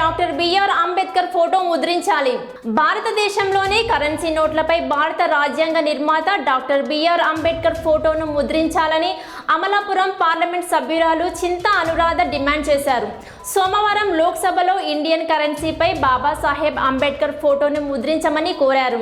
Doctor BR Ambedkar photo ముద్రించాలి. భారతదేశంలోని currency నోట్లపై భారత రాజ్యాంగ నిర్మాత డాక్టర్ బిఆర్ అంబేద్కర్ ఫోటోను ముద్రించాలని అమలాపురం పార్లమెంట్ సభ్యురాలు చింతా అనురాధ డిమాండ్ చేశారు. సోమవారం లోక్సభలో ఇండియన్ కరెన్సీపై బాబాసాహెబ్ అంబేద్కర్ ఫోటోను ముద్రించమని కోరారు.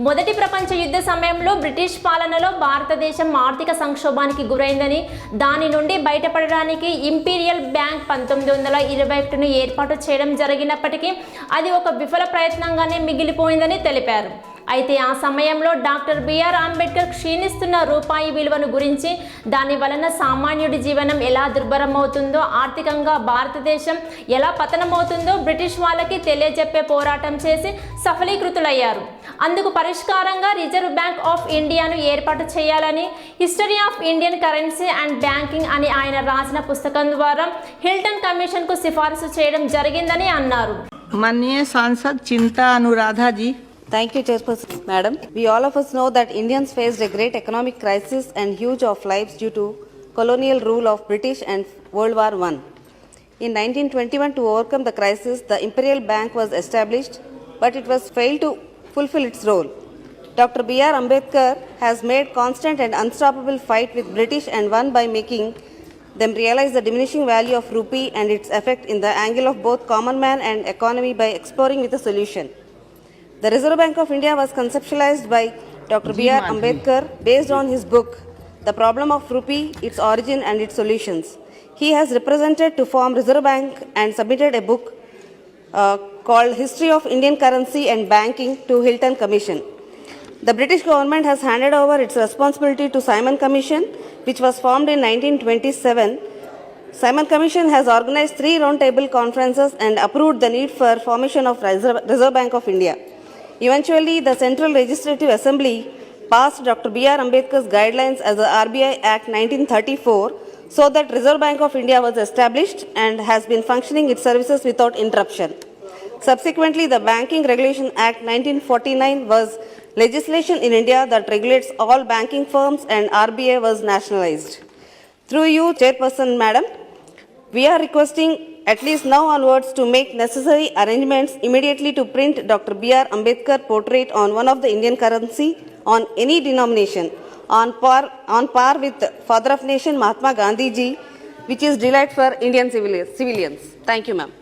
మొదటి ప్రపంచ యుద్ధ సమయంలో బ్రిటిష్ పాలనలో భారతదేశం ఆర్థిక సంక్షోభానికి గురైందని, దాని నుండి బయటపడడానికి ఇంపీరియల్ బ్యాంక్ 1921ను ఏర్పాటు చేయడం జరిగినప్పటికీ అది ఒక విఫల ప్రయత్నంగానే మిగిలిపోయిందని తెలిపారు. అయితే ఆ సమయంలో డాక్టర్ బిఆర్ అంబేద్కర్ క్షీణిస్తున్న రూపాయి విలువను గురించి, దాని వలన సామాన్యుడి జీవనం ఎలా దుర్భరమవుతుందో, ఆర్థికంగా భారతదేశం ఎలా పతనమవుతుందో బ్రిటిష్ వాళ్ళకి తెలియజెప్పే పోరాటం చేసి సఫలీకృతులయ్యారు. అందుకు పరిష్కారంగా రిజర్వ్ బ్యాంక్ ఆఫ్ ఇండియాను ఏర్పాటు చేయాలని, history of Indian currency and banking అని ఆయన రాసిన పుస్తకం ద్వారా హిల్టన్ కమిషన్కు సిఫారసు చేయడం జరిగిందని అన్నారు. माननीय सांसद चिंता अनुराधा जी. Thank you, Chairperson. Madam, we all of us know that Indians faced a great economic crisis and huge of lives due to colonial rule of British and World War I. In 1921, to overcome the crisis, the Imperial Bank was established, but it was failed to fulfill its role. Dr. B.R. Ambedkar has made constant and unstoppable fight with British and won by making them realize the diminishing value of rupee and its effect in the angle of both common man and economy by exploring with a solution. The Reserve Bank of India was conceptualized by Dr. B.R. Ambedkar based on his book, The Problem of Rupee, Its Origin and Its Solutions. He has represented to form Reserve Bank and submitted a book called History of Indian Currency and Banking to Hilton Commission. The British government has handed over its responsibility to Simon Commission, which was formed in 1927. Simon Commission has organized 3 roundtable conferences and approved the need for formation of Reserve Bank of India. Eventually, the Central Legislative Assembly passed Dr. B.R. Ambedkar's guidelines as the RBI Act 1934, so that Reserve Bank of India was established and has been functioning its services without interruption. Subsequently, the Banking Regulation Act 1949 was legislation in India that regulates all banking firms, and RBI was nationalized. Through you, Chairperson Madam, we are requesting at least now onwards to make necessary arrangements immediately to print Dr. B.R. Ambedkar portrait on one of the Indian currency on any denomination on par with Father of Nation Mahatma Gandhi ji, which is delight for Indian civilians. Thank you, ma'am.